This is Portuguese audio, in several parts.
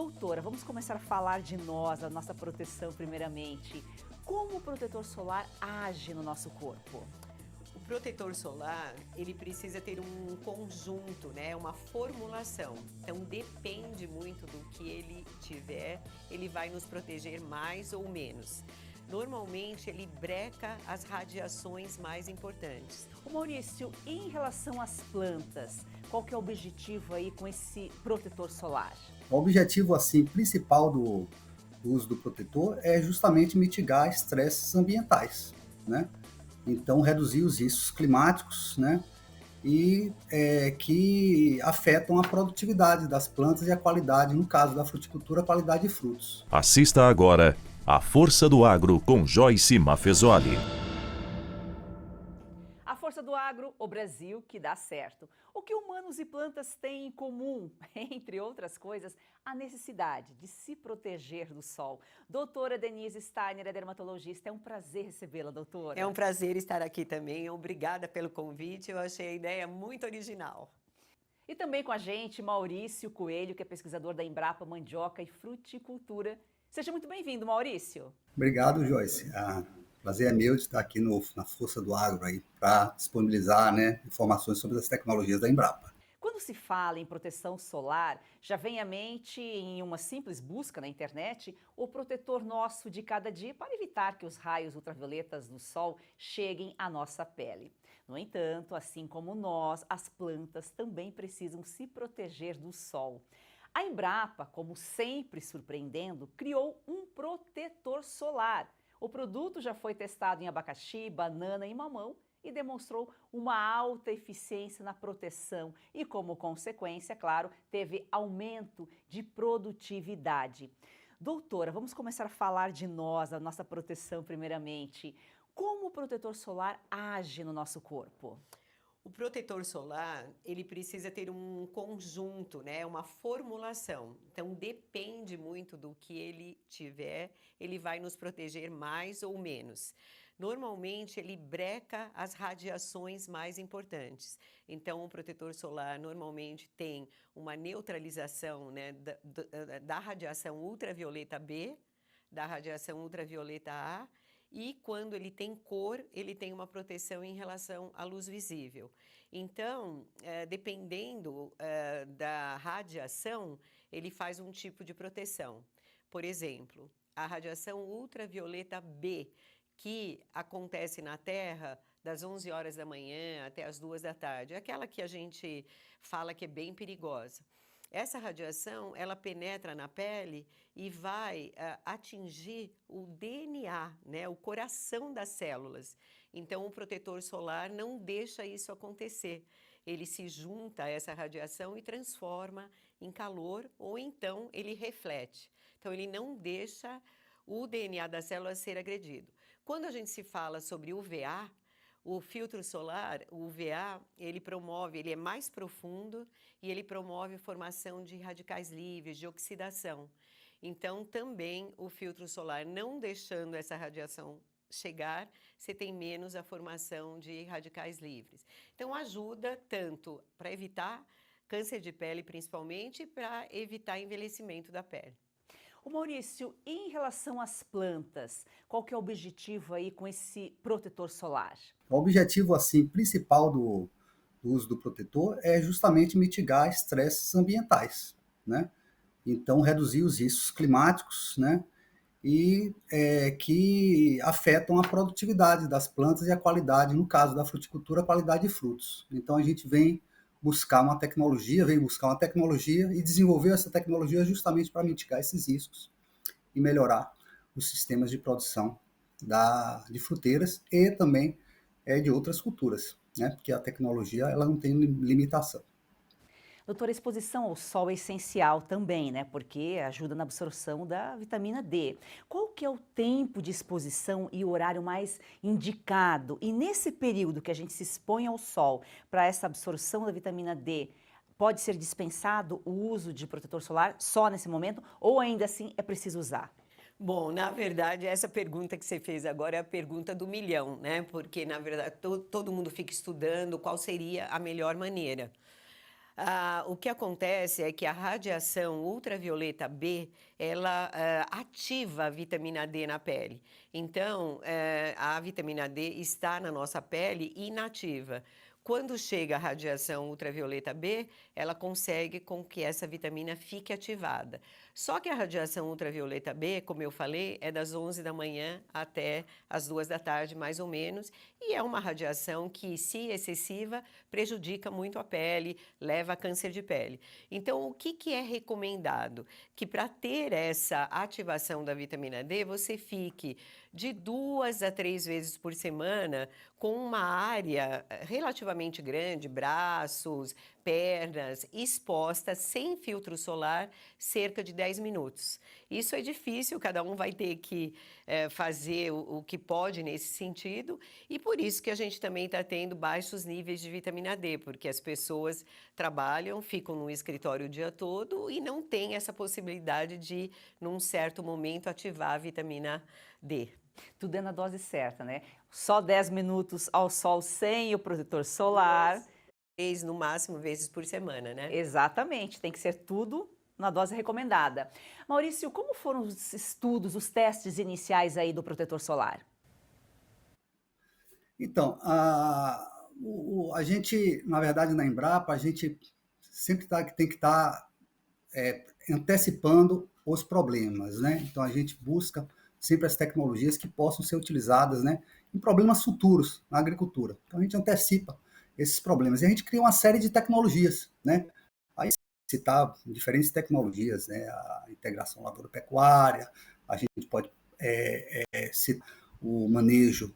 Doutora, vamos começar a falar de nós, da nossa proteção primeiramente. Como o protetor solar age no nosso corpo? O protetor solar, ele precisa ter um conjunto, né, uma formulação. Então depende muito do que ele tiver, ele vai nos proteger mais ou menos. Normalmente ele breca as radiações mais importantes. Ô Maurício, em relação às plantas, qual que é o objetivo aí com esse protetor solar? O objetivo assim principal do uso do protetor é justamente mitigar estresses ambientais, né? Então reduzir os riscos climáticos, né? Que afetam a produtividade das plantas e a qualidade, no caso da fruticultura, a qualidade de frutos. Assista agora A Força do Agro com Joyce Maffezoli. A força do agro, o Brasil que dá certo. O que humanos e plantas têm em comum? Entre outras coisas, a necessidade de se proteger do sol. Doutora Denise Steiner é dermatologista. É um prazer recebê-la, doutora. É um prazer estar aqui também. Obrigada pelo convite. Eu achei a ideia muito original. E também com a gente, Maurício Coelho, que é pesquisador da Embrapa Mandioca e Fruticultura. Seja muito bem-vindo, Maurício. Obrigado, Joyce. Prazer é meu de estar aqui na Força do Agro aí para disponibilizar, né, informações sobre as tecnologias da Embrapa. Quando se fala em proteção solar, já vem à mente, em uma simples busca na internet, o protetor nosso de cada dia para evitar que os raios ultravioletas do sol cheguem à nossa pele. No entanto, assim como nós, as plantas também precisam se proteger do sol. A Embrapa, como sempre surpreendendo, criou um protetor solar. O produto já foi testado em abacaxi, banana e mamão e demonstrou uma alta eficiência na proteção e, como consequência, claro, teve aumento de produtividade. Doutora, vamos começar a falar de nós, da nossa proteção primeiramente. Como o protetor solar age no nosso corpo? O protetor solar, ele precisa ter um conjunto, né, uma formulação. Então depende muito do que ele tiver, ele vai nos proteger mais ou menos. Normalmente ele breca as radiações mais importantes. Então o protetor solar normalmente tem uma neutralização, né, da radiação ultravioleta B, da radiação ultravioleta A, e quando ele tem cor, ele tem uma proteção em relação à luz visível. Então, dependendo da radiação, ele faz um tipo de proteção. Por exemplo, a radiação ultravioleta B, que acontece na Terra das 11 horas da manhã até as 2 da tarde, é aquela que a gente fala que é bem perigosa. Essa radiação, ela penetra na pele e vai atingir o DNA, né, o coração das células. Então, o protetor solar não deixa isso acontecer. Ele se junta a essa radiação e transforma em calor ou então ele reflete. Então, ele não deixa o DNA da célula ser agredido. Quando a gente se fala sobre UVA, o filtro solar, o UVA, ele é mais profundo e ele promove a formação de radicais livres, de oxidação. Então, também o filtro solar, não deixando essa radiação chegar, você tem menos a formação de radicais livres. Então, ajuda tanto para evitar câncer de pele, principalmente, para evitar envelhecimento da pele. Ô Maurício, em relação às plantas, qual que é o objetivo aí com esse protetor solar? O objetivo assim principal do uso do protetor é justamente mitigar estresses ambientais, né? Então reduzir os riscos climáticos, né? Que afetam a produtividade das plantas e a qualidade, no caso da fruticultura, a qualidade de frutos. Então a gente vem buscar uma tecnologia e desenvolver essa tecnologia justamente para mitigar esses riscos e melhorar os sistemas de produção de fruteiras e também de outras culturas, né? Porque a tecnologia ela não tem limitação. Doutora, a exposição ao sol é essencial também, né? Porque ajuda na absorção da vitamina D. Qual que é o tempo de exposição e o horário mais indicado? E nesse período que a gente se expõe ao sol para essa absorção da vitamina D, pode ser dispensado o uso de protetor solar só nesse momento ou ainda assim é preciso usar? Bom, na verdade, essa pergunta que você fez agora é a pergunta do milhão, né? Porque, na verdade, todo mundo fica estudando qual seria a melhor maneira. O que acontece é que a radiação ultravioleta B, ela ativa a vitamina D na pele. Então, a vitamina D está na nossa pele inativa. Quando chega a radiação ultravioleta B, ela consegue com que essa vitamina fique ativada. Só que a radiação ultravioleta B, como eu falei, é das 11 da manhã até as 2 da tarde, mais ou menos, e é uma radiação que, se excessiva, prejudica muito a pele, leva a câncer de pele. Então, o que é recomendado? Que para ter essa ativação da vitamina D, você fique de 2 a 3 vezes por semana com uma área relativamente grande, braços, pernas, exposta, sem filtro solar, cerca de 10 minutos. Isso é difícil, cada um vai ter que fazer o que pode nesse sentido, e por isso que a gente também está tendo baixos níveis de vitamina D, porque as pessoas trabalham, ficam no escritório o dia todo e não têm essa possibilidade de, num certo momento, ativar a vitamina D. Tudo é na dose certa, né? Só 10 minutos ao sol sem o protetor solar. 3, no máximo, vezes por semana, né? Exatamente, tem que ser tudo na dose recomendada. Maurício, como foram os estudos, os testes iniciais aí do protetor solar? Então, a gente, na verdade, na Embrapa, a gente sempre tem que estar antecipando os problemas, né? Então, a gente busca sempre as tecnologias que possam ser utilizadas, né, em problemas futuros na agricultura. Então, a gente antecipa esses problemas. E a gente cria uma série de tecnologias, né? Aí citar diferentes tecnologias, né? A integração lavoura-pecuária, a gente pode citar o manejo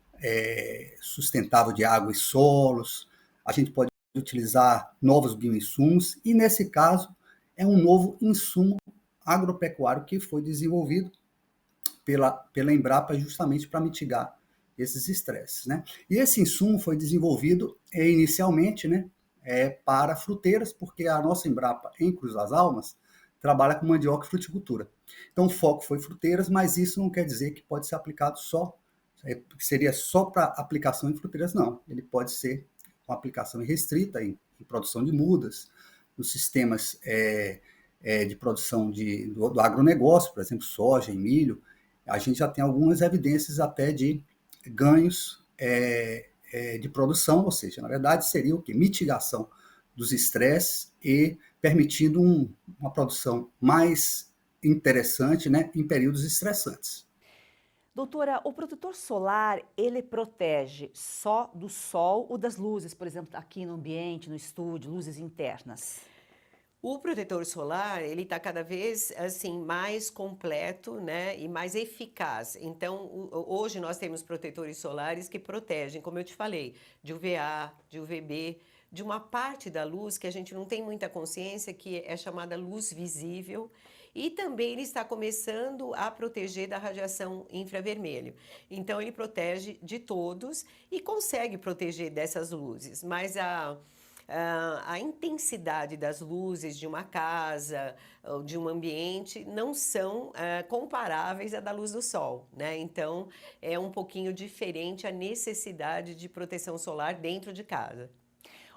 sustentável de água e solos, a gente pode utilizar novos bioinsumos, e nesse caso é um novo insumo agropecuário que foi desenvolvido pela Embrapa justamente para mitigar esses estresses, né? E esse insumo foi desenvolvido inicialmente, né, para fruteiras, porque a nossa Embrapa em Cruz das Almas trabalha com mandioca e fruticultura. Então o foco foi fruteiras, mas isso não quer dizer que pode ser aplicado seria só para aplicação em fruteiras, não. Ele pode ser uma aplicação restrita em produção de mudas, nos sistemas de produção do agronegócio, por exemplo, soja e milho. A gente já tem algumas evidências até de ganhos de produção, ou seja, na verdade seria o quê? Mitigação dos estresses e permitindo uma produção mais interessante, né, em períodos estressantes. Doutora, o protetor solar, ele protege só do sol ou das luzes, por exemplo, aqui no ambiente, no estúdio, luzes internas? O protetor solar, ele está cada vez assim mais completo, né, e mais eficaz. Então, hoje nós temos protetores solares que protegem, como eu te falei, de UVA, de UVB, de uma parte da luz que a gente não tem muita consciência, que é chamada luz visível, e também ele está começando a proteger da radiação infravermelho. Então, ele protege de todos e consegue proteger dessas luzes, mas a intensidade das luzes de uma casa, ou de um ambiente, não são comparáveis à da luz do sol, né? Então, é um pouquinho diferente a necessidade de proteção solar dentro de casa.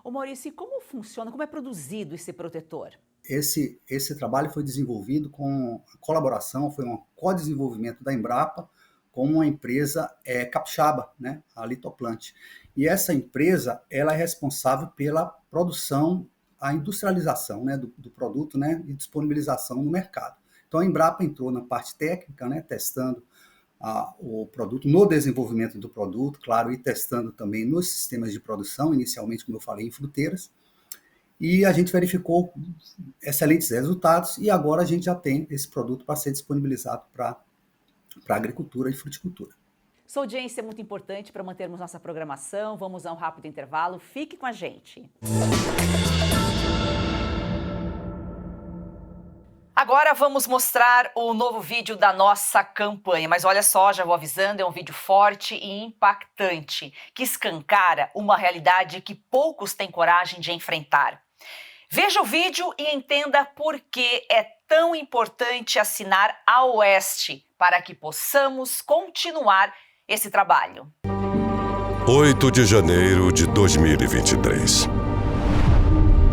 Ô Maurício, e como funciona, como é produzido esse protetor? Esse trabalho foi desenvolvido com colaboração, foi um co-desenvolvimento da Embrapa com uma empresa capixaba, né, a Litoplant. E essa empresa, ela é responsável pela produção, a industrialização, né, do produto, né, e disponibilização no mercado. Então a Embrapa entrou na parte técnica, né, testando o produto, no desenvolvimento do produto, claro, e testando também nos sistemas de produção, inicialmente, como eu falei, em fruteiras. E a gente verificou excelentes resultados e agora a gente já tem esse produto para ser disponibilizado para agricultura e fruticultura. Sua audiência é muito importante para mantermos nossa programação. Vamos a um rápido intervalo. Fique com a gente. Agora vamos mostrar o novo vídeo da nossa campanha. Mas olha só, já vou avisando, é um vídeo forte e impactante, que escancara uma realidade que poucos têm coragem de enfrentar. Veja o vídeo e entenda por que é tão importante assinar a Oeste para que possamos continuar esse trabalho. 8 de janeiro de 2023.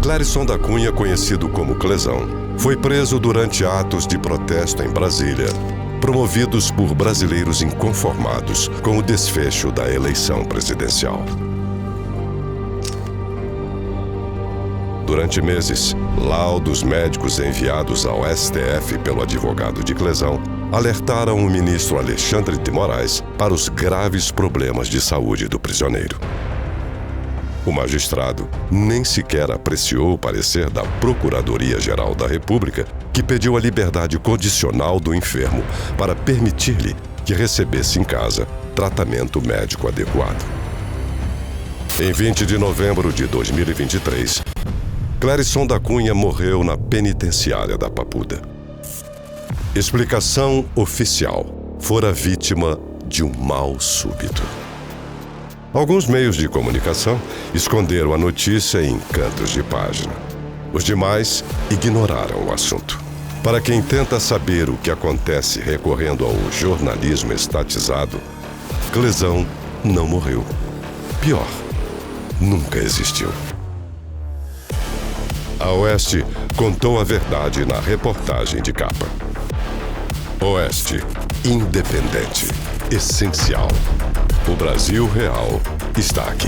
Clérisson da Cunha, conhecido como Clezão, foi preso durante atos de protesto em Brasília, promovidos por brasileiros inconformados com o desfecho da eleição presidencial. Durante meses, laudos médicos enviados ao STF pelo advogado de Clezão alertaram o ministro Alexandre de Moraes para os graves problemas de saúde do prisioneiro. O magistrado nem sequer apreciou o parecer da Procuradoria-Geral da República, que pediu a liberdade condicional do enfermo para permitir-lhe que recebesse em casa tratamento médico adequado. Em 20 de novembro de 2023, Clérisson da Cunha morreu na penitenciária da Papuda. Explicação oficial: fora vítima de um mal súbito. Alguns meios de comunicação esconderam a notícia em cantos de página. Os demais ignoraram o assunto. Para quem tenta saber o que acontece recorrendo ao jornalismo estatizado, Clezão não morreu. Pior, nunca existiu. A Oeste contou a verdade na reportagem de capa. Oeste, independente, essencial. O Brasil Real está aqui.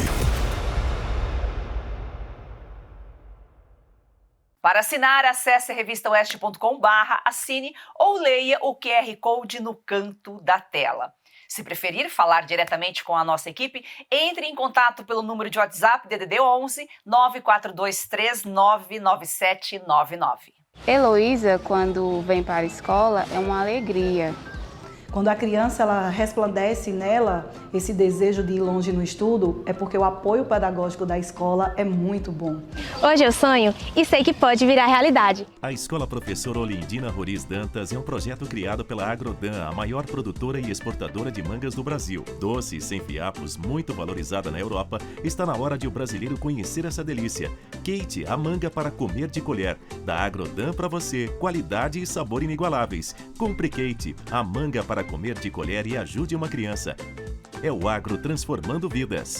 Para assinar, acesse revistaoeste.com/assine ou leia o QR Code no canto da tela. Se preferir falar diretamente com a nossa equipe, entre em contato pelo número de WhatsApp DDD 11 942399799. Heloísa, quando vem para a escola, é uma alegria. Quando a criança ela resplandece nela esse desejo de ir longe no estudo, é porque o apoio pedagógico da escola é muito bom. Hoje eu sonho e sei que pode virar realidade. A Escola Professora Olindina Roriz Dantas é um projeto criado pela Agrodan, a maior produtora e exportadora de mangas do Brasil. Doce e sem fiapos, muito valorizada na Europa, está na hora de o brasileiro conhecer essa delícia. Kate, a manga para comer de colher. Da Agrodan para você, qualidade e sabor inigualáveis. Compre Kate, a manga para comer de colher e ajude uma criança. É o agro transformando vidas.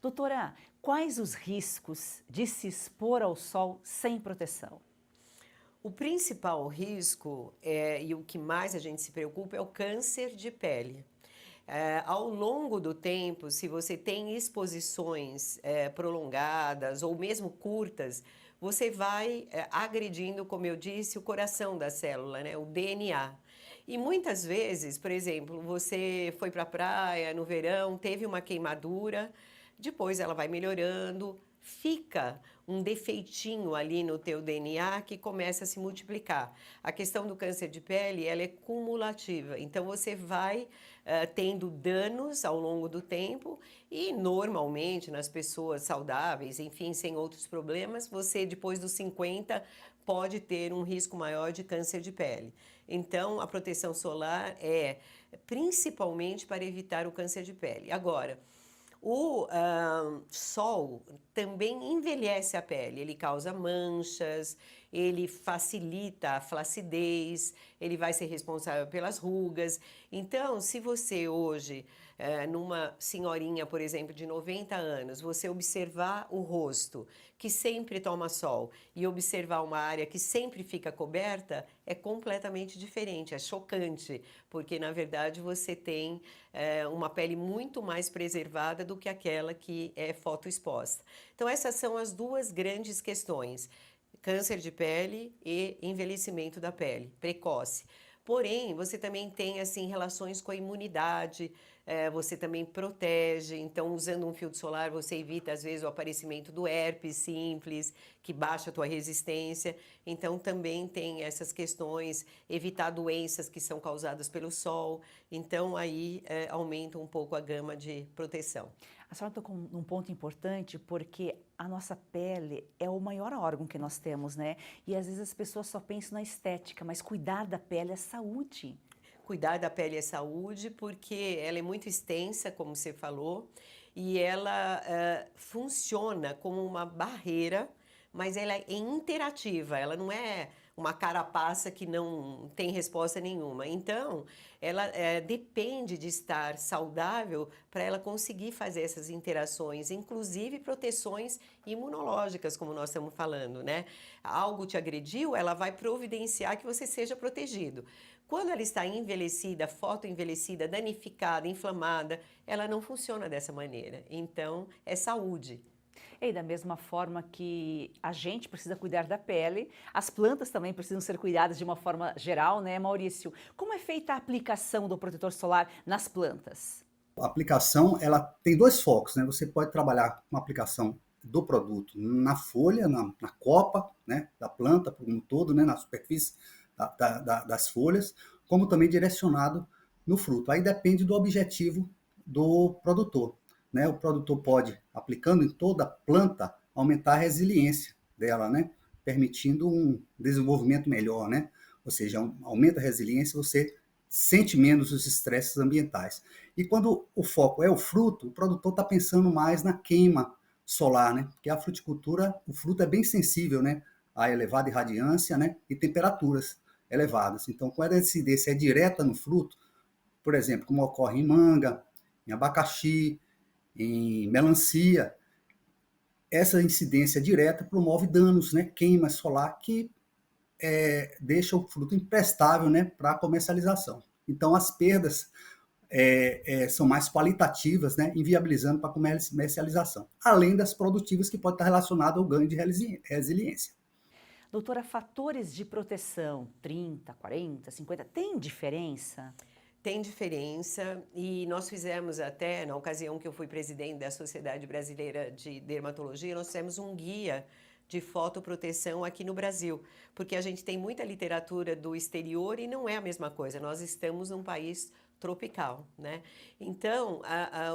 Doutora, quais os riscos de se expor ao sol sem proteção? O principal risco, e o que mais a gente se preocupa, é o câncer de pele. Ao longo do tempo, se você tem exposições prolongadas ou mesmo curtas, você vai agredindo, como eu disse, o coração da célula, né? O DNA. E muitas vezes, por exemplo, você foi para a praia no verão, teve uma queimadura, depois ela vai melhorando, fica um defeitinho ali no teu DNA que começa a se multiplicar. A questão do câncer de pele, ela é cumulativa, então você vai tendo danos ao longo do tempo e normalmente nas pessoas saudáveis, enfim, sem outros problemas, você depois dos 50 pode ter um risco maior de câncer de pele. Então, a proteção solar é principalmente para evitar o câncer de pele. Agora, o sol também envelhece a pele, ele causa manchas, ele facilita a flacidez, ele vai ser responsável pelas rugas. Então, se você hoje, numa senhorinha, por exemplo, de 90 anos, você observar o rosto, que sempre toma sol, e observar uma área que sempre fica coberta, é completamente diferente, é chocante, porque, na verdade, você tem uma pele muito mais preservada do que aquela que é fotoexposta. Então, essas são as duas grandes questões: câncer de pele e envelhecimento da pele precoce. Porém, você também tem assim relações com a imunidade, você também protege. Então, usando um filtro solar, você evita às vezes o aparecimento do herpes simples, que baixa a tua resistência. Então, também tem essas questões, evitar doenças que são causadas pelo sol. Então, aí aumenta um pouco a gama de proteção. A senhora tocou num ponto importante, porque a nossa pele é o maior órgão que nós temos, né? E às vezes as pessoas só pensam na estética, mas cuidar da pele é saúde. Cuidar da pele é saúde, porque ela é muito extensa, como você falou, e ela funciona como uma barreira mas ela é interativa, ela não é uma carapaça que não tem resposta nenhuma. Então, ela depende de estar saudável para ela conseguir fazer essas interações, inclusive proteções imunológicas, como nós estamos falando, né? Algo te agrediu, ela vai providenciar que você seja protegido. Quando ela está envelhecida, fotoenvelhecida, danificada, inflamada, ela não funciona dessa maneira. Então, é saúde. E da mesma forma que a gente precisa cuidar da pele, as plantas também precisam ser cuidadas de uma forma geral, né, Maurício? Como é feita a aplicação do protetor solar nas plantas? A aplicação, ela tem dois focos, né? Você pode trabalhar com a aplicação do produto na folha, na copa, né, da planta, como um todo, né, na superfície das folhas, como também direcionado no fruto. Aí depende do objetivo do produtor, né? O produtor pode, aplicando em toda a planta, aumentar a resiliência dela, né? Permitindo um desenvolvimento melhor, né? Ou seja, aumenta a resiliência, você sente menos os estresses ambientais. E quando o foco é o fruto, o produtor está pensando mais na queima solar, né? Porque a fruticultura, o fruto é bem sensível, né? A elevada irradiância, né? E temperaturas elevadas. Então, quando a incidência é direta no fruto, por exemplo, como ocorre em manga, em abacaxi, em melancia, essa incidência direta promove danos, né? Queima solar que deixa o fruto imprestável, né? Para a comercialização. Então, as perdas são mais qualitativas, né? Inviabilizando para a comercialização, além das produtivas que pode estar relacionado ao ganho de resiliência. Doutora, fatores de proteção, 30, 40, 50, tem diferença? Tem diferença e nós fizemos até, na ocasião que eu fui presidente da Sociedade Brasileira de Dermatologia, nós fizemos um guia de fotoproteção aqui no Brasil, porque a gente tem muita literatura do exterior e não é a mesma coisa, nós estamos num país tropical, né? Então,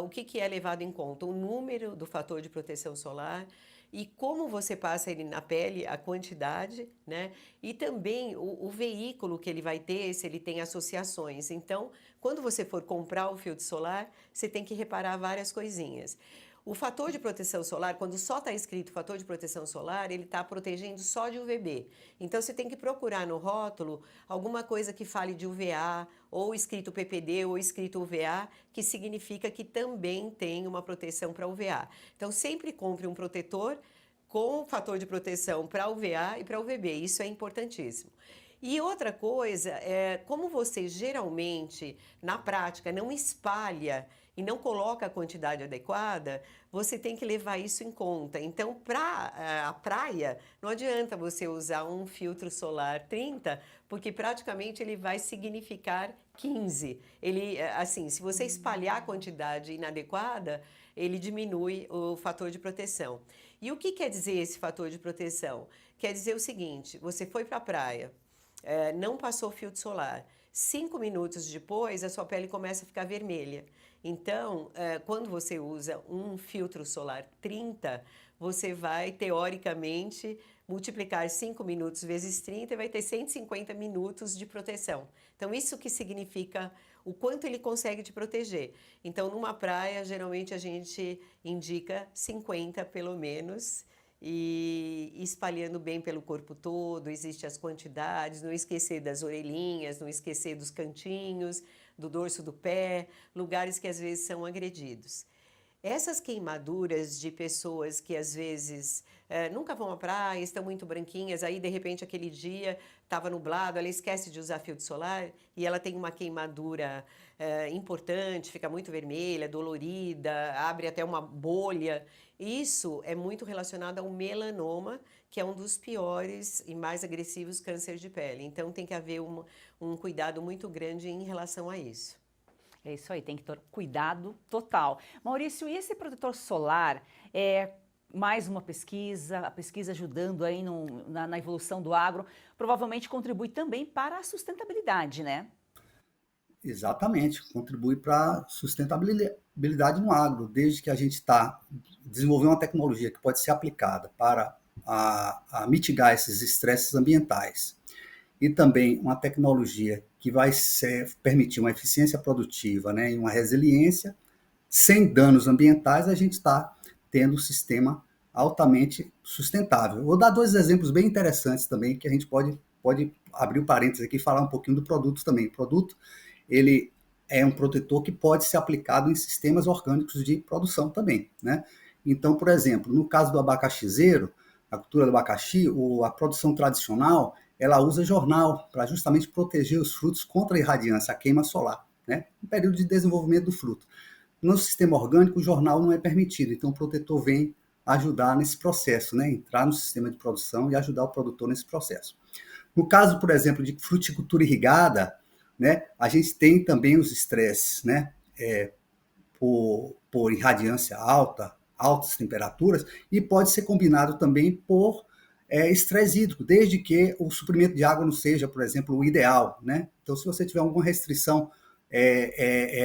o que é levado em conta? O número do fator de proteção solar e como você passa ele na pele, a quantidade, né? E também o veículo que ele vai ter, se ele tem associações. Então, quando você for comprar o filtro solar, você tem que reparar várias coisinhas. O fator de proteção solar, quando só está escrito fator de proteção solar, ele está protegendo só de UVB. Então, você tem que procurar no rótulo alguma coisa que fale de UVA, ou escrito PPD, ou escrito UVA, que significa que também tem uma proteção para UVA. Então, sempre compre um protetor com fator de proteção para UVA e para UVB. Isso é importantíssimo. E outra coisa, como você geralmente, na prática, não espalha e não coloca a quantidade adequada, você tem que levar isso em conta. Então, para a praia, não adianta você usar um filtro solar 30, porque praticamente ele vai significar 15. Ele, assim, se você espalhar a quantidade inadequada, ele diminui o fator de proteção. E o que quer dizer esse fator de proteção? Quer dizer o seguinte, você foi para a praia, não passou filtro solar, 5 minutos depois a sua pele começa a ficar vermelha. Então, quando você usa um filtro solar 30, você vai, teoricamente, multiplicar 5 minutos vezes 30 e vai ter 150 minutos de proteção. Então, isso que significa o quanto ele consegue te proteger. Então, numa praia, geralmente a gente indica 50 pelo menos, e espalhando bem pelo corpo todo, existem as quantidades, não esquecer das orelhinhas, não esquecer dos cantinhos, do dorso do pé, lugares que às vezes são agredidos. Essas queimaduras de pessoas que às vezes nunca vão à praia, estão muito branquinhas, aí de repente aquele dia estava nublado, ela esquece de usar filtro solar e ela tem uma queimadura importante, fica muito vermelha, dolorida, abre até uma bolha. Isso é muito relacionado ao melanoma, que é um dos piores e mais agressivos cânceres de pele. Então tem que haver um cuidado muito grande em relação a isso. É isso aí, tem que ter cuidado total. Maurício, e esse protetor solar mais uma pesquisa, a pesquisa ajudando aí na evolução do agro, provavelmente contribui também para a sustentabilidade, né? Exatamente, contribui para a sustentabilidade no agro, desde que a gente está desenvolvendo uma tecnologia que pode ser aplicada para a mitigar esses estresses ambientais e também uma tecnologia que vai permitir uma eficiência produtiva, né, e uma resiliência sem danos ambientais, a gente está tendo um sistema altamente sustentável. Vou dar 2 exemplos bem interessantes também, que a gente pode abrir o parênteses aqui e falar um pouquinho do produto também. O produto, ele é um protetor que pode ser aplicado em sistemas orgânicos de produção também, né? Então, por exemplo, no caso do abacaxizeiro, a cultura do abacaxi, a produção tradicional, ela usa jornal para justamente proteger os frutos contra a irradiância, a queima solar, né? No período de desenvolvimento do fruto. No sistema orgânico, o jornal não é permitido, então o protetor vem ajudar nesse processo, né? Entrar no sistema de produção e ajudar o produtor nesse processo. No caso, por exemplo, de fruticultura irrigada, né, a gente tem também os estresses, né, por irradiância alta, altas temperaturas, e pode ser combinado também por estresse hídrico, desde que o suprimento de água não seja, por exemplo, o ideal, né? Então, se você tiver alguma restrição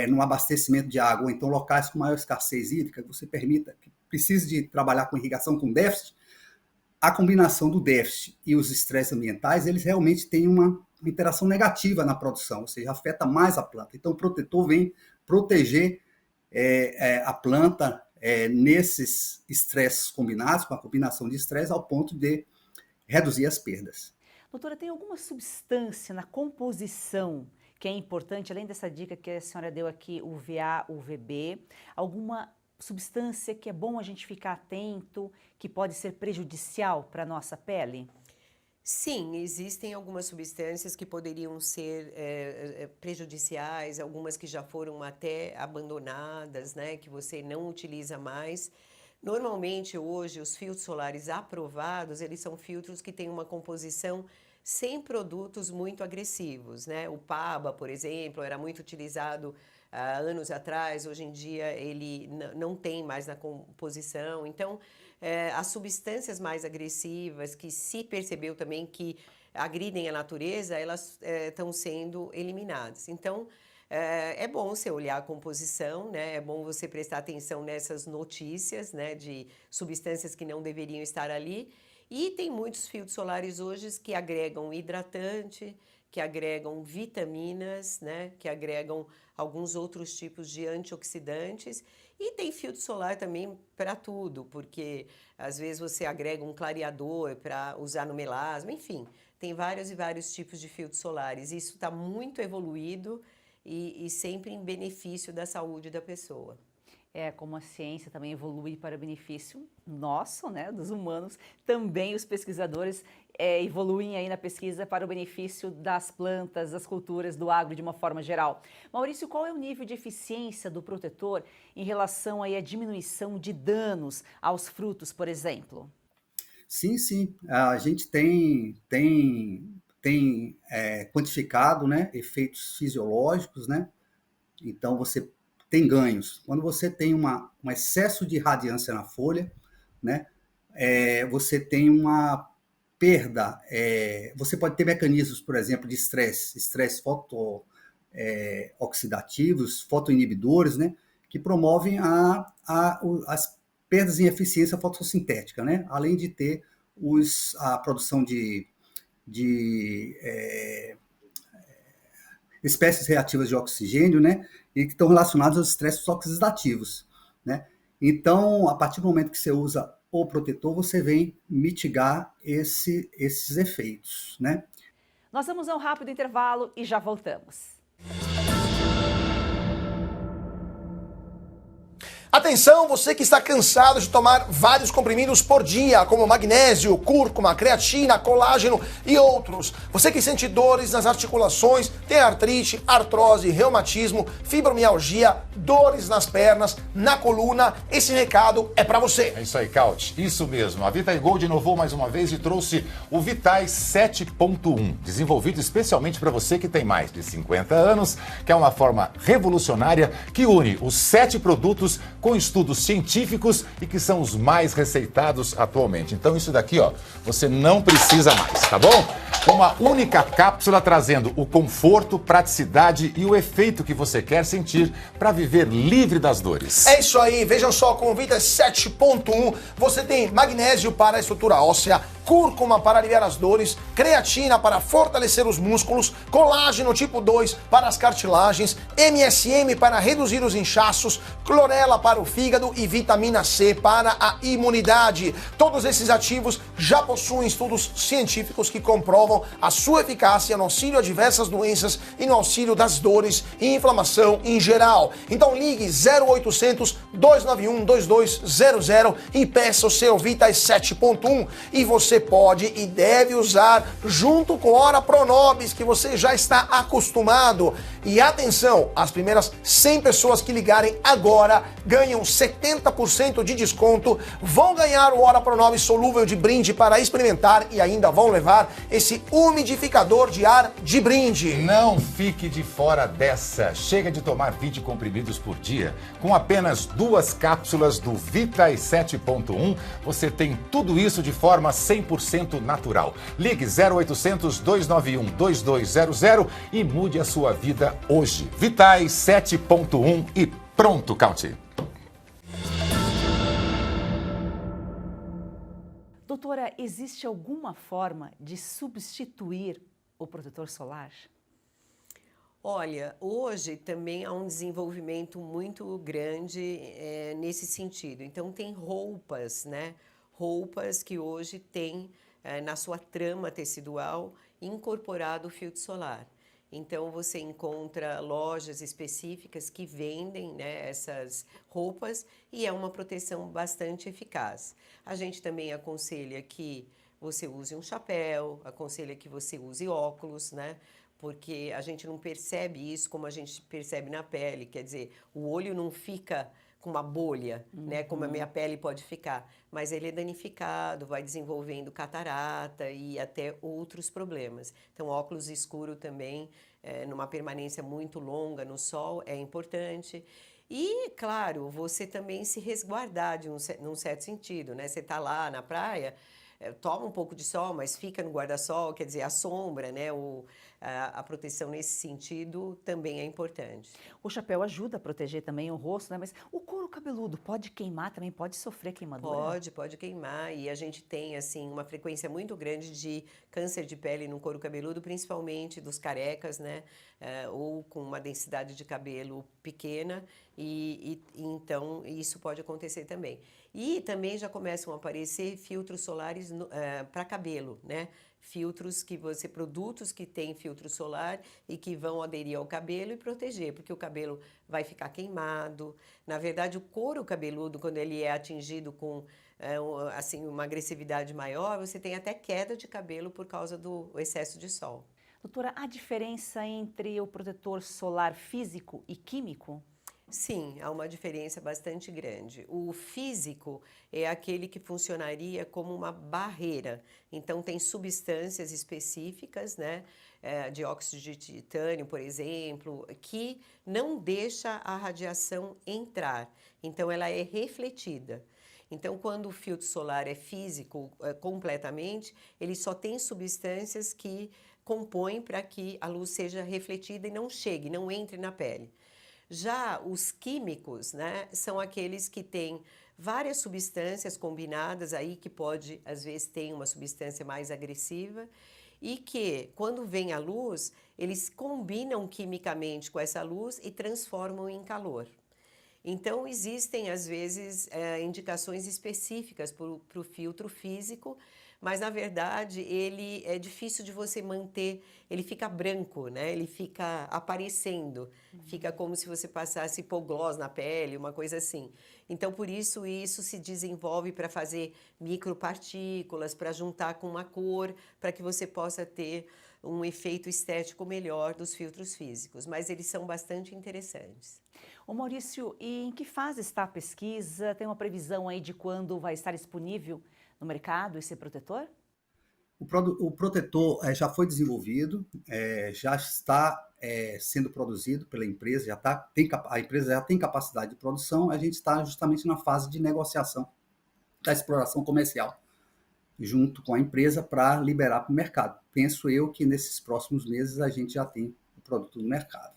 no abastecimento de água, ou então locais com maior escassez hídrica, que você permita, que precise de trabalhar com irrigação com déficit, a combinação do déficit e os estresses ambientais, eles realmente têm uma interação negativa na produção, ou seja, afeta mais a planta. Então, o protetor vem proteger a planta nesses estresses combinados, com a combinação de estresse, ao ponto de reduzir as perdas. Doutora, tem alguma substância na composição que é importante, além dessa dica que a senhora deu aqui, UVA, UVB, alguma substância que é bom a gente ficar atento, que pode ser prejudicial para a nossa pele? Sim, existem algumas substâncias que poderiam ser prejudiciais, algumas que já foram até abandonadas, né, que você não utiliza mais. Normalmente, hoje, os filtros solares aprovados, eles são filtros que têm uma composição sem produtos muito agressivos, né? O PABA, por exemplo, era muito utilizado há anos atrás, hoje em dia ele não tem mais na composição. Então, as substâncias mais agressivas, que se percebeu também que agridem a natureza, elas estão sendo eliminadas. Então, é bom você olhar a composição, né? É bom você prestar atenção nessas notícias, né, de substâncias que não deveriam estar ali. E tem muitos filtros solares hoje que agregam hidratante, que agregam vitaminas, né, que agregam alguns outros tipos de antioxidantes. E tem filtro solar também para tudo, porque às vezes você agrega um clareador para usar no melasma, enfim, tem vários e vários tipos de filtros solares. Isso está muito evoluído e sempre em benefício da saúde da pessoa. Como a ciência também evolui para benefício nosso, né, dos humanos, também os pesquisadores evoluem aí na pesquisa para o benefício das plantas, das culturas, do agro de uma forma geral. Maurício, qual é o nível de eficiência do protetor em relação aí à diminuição de danos aos frutos, por exemplo? Sim. A gente tem quantificado, né, efeitos fisiológicos, né? Então, você tem ganhos. Quando você tem um excesso de radiância na folha, né, você tem uma perda. Você pode ter mecanismos, por exemplo, de estresse fotooxidativos, fotoinibidores, né, que promovem as perdas em eficiência fotossintética, né, além de ter a produção de espécies reativas de oxigênio, né, e que estão relacionados aos estresses oxidativos, né? Então, a partir do momento que você usa o protetor, você vem mitigar esses efeitos, né? Nós vamos a um rápido intervalo e já voltamos. Atenção, você que está cansado de tomar vários comprimidos por dia, como magnésio, cúrcuma, creatina, colágeno e outros. Você que sente dores nas articulações, tem artrite, artrose, reumatismo, fibromialgia, dores nas pernas, na coluna, esse recado é pra você. É isso aí, Caut. Isso mesmo. A VitaGold inovou mais uma vez e trouxe o Vitais 7.1, desenvolvido especialmente para você que tem mais de 50 anos, que é uma forma revolucionária que une os 7 produtos com estudos científicos e que são os mais receitados atualmente. Então isso daqui, ó, você não precisa mais, tá bom? Uma única cápsula trazendo o conforto, praticidade e o efeito que você quer sentir para viver livre das dores. É isso aí, vejam só, com o Vita 7.1 você tem magnésio para a estrutura óssea, cúrcuma para aliviar as dores, creatina para fortalecer os músculos, colágeno tipo 2 para as cartilagens, MSM para reduzir os inchaços, clorela para o fígado e vitamina C para a imunidade. Todos esses ativos já possuem estudos científicos que comprovam a sua eficácia no auxílio a diversas doenças e no auxílio das dores e inflamação em geral. Então ligue 0800 291 2200 e peça o seu Vita 7.1 e você pode e deve usar junto com Ora Pronobis, que você já está acostumado. E atenção, as primeiras 100 pessoas que ligarem agora ganham 70% de desconto, vão ganhar o Ora Pronobis solúvel de brinde para experimentar e ainda vão levar esse umidificador de ar de brinde. Não fique de fora dessa. Chega de tomar 20 comprimidos por dia. Com apenas 2 cápsulas do Vita 7.1, você tem tudo isso de forma 100% natural. Ligue 0800 291 2200 e mude a sua vida hoje. Vita 7.1 e pronto, Count. Doutora, existe alguma forma de substituir o protetor solar? Olha, hoje também há um desenvolvimento muito grande nesse sentido. Então, tem roupas, né? Roupas que hoje têm na sua trama tecidual incorporado o filtro solar. Então, você encontra lojas específicas que vendem, né, essas roupas e é uma proteção bastante eficaz. A gente também aconselha que você use um chapéu, aconselha que você use óculos, né? Porque a gente não percebe isso como a gente percebe na pele, quer dizer, o olho não fica com uma bolha, né, como a minha pele pode ficar, mas ele é danificado, vai desenvolvendo catarata e até outros problemas. Então, óculos escuro também, numa permanência muito longa no sol, é importante. E, claro, você também se resguardar num certo sentido, né? Você está lá na praia, toma um pouco de sol, mas fica no guarda-sol, quer dizer, a sombra, né? A proteção nesse sentido também é importante. O chapéu ajuda a proteger também o rosto, né? Mas o couro cabeludo pode queimar também? Pode sofrer queimadura? Pode queimar. E a gente tem, assim, uma frequência muito grande de câncer de pele no couro cabeludo, principalmente dos carecas, né? Ou com uma densidade de cabelo pequena. Então, isso pode acontecer também. E também já começam a aparecer filtros solares para cabelo, né? Produtos que têm filtro solar e que vão aderir ao cabelo e proteger, porque o cabelo vai ficar queimado. Na verdade, o couro cabeludo, quando ele é atingido com assim, uma agressividade maior, você tem até queda de cabelo por causa do excesso de sol. Doutora, há diferença entre o protetor solar físico e químico? Sim, há uma diferença bastante grande. O físico é aquele que funcionaria como uma barreira. Então, tem substâncias específicas, né, dióxido de titânio, por exemplo, que não deixa a radiação entrar. Então, ela é refletida. Então, quando o filtro solar é físico completamente, ele só tem substâncias que compõem para que a luz seja refletida e não chegue, não entre na pele. Já os químicos, né, são aqueles que têm várias substâncias combinadas aí, que pode, às vezes, ter uma substância mais agressiva e que, quando vem a luz, eles combinam quimicamente com essa luz e transformam em calor. Então, existem, às vezes, indicações específicas para o filtro físico, mas, na verdade, ele é difícil de você manter, ele fica branco, né? Ele fica aparecendo, fica como se você passasse hipoglós na pele, uma coisa assim. Então, por isso se desenvolve para fazer micropartículas, para juntar com uma cor, para que você possa ter um efeito estético melhor dos filtros físicos, mas eles são bastante interessantes. Ô Maurício, e em que fase está a pesquisa? Tem uma previsão aí de quando vai estar disponível no mercado esse protetor? O protetor já foi desenvolvido, já está sendo produzido pela empresa, a empresa já tem capacidade de produção, a gente está justamente na fase de negociação da exploração comercial. junto com a empresa para liberar para o mercado. Penso eu que nesses próximos meses a gente já tem o produto no mercado.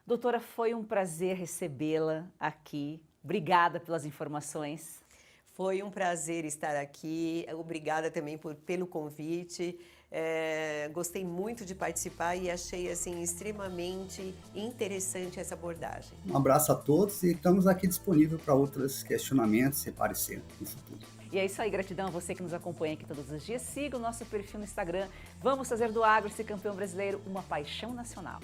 Doutora, foi um prazer recebê-la aqui. Obrigada pelas informações. Foi um prazer estar aqui. Obrigada também pelo convite. Gostei muito de participar e achei assim extremamente interessante essa abordagem. Um abraço a todos e estamos aqui disponíveis para outros questionamentos, se parecer no futuro. E é isso aí, gratidão a você que nos acompanha aqui todos os dias. Siga o nosso perfil no Instagram. Vamos fazer do agro esse campeão brasileiro uma paixão nacional.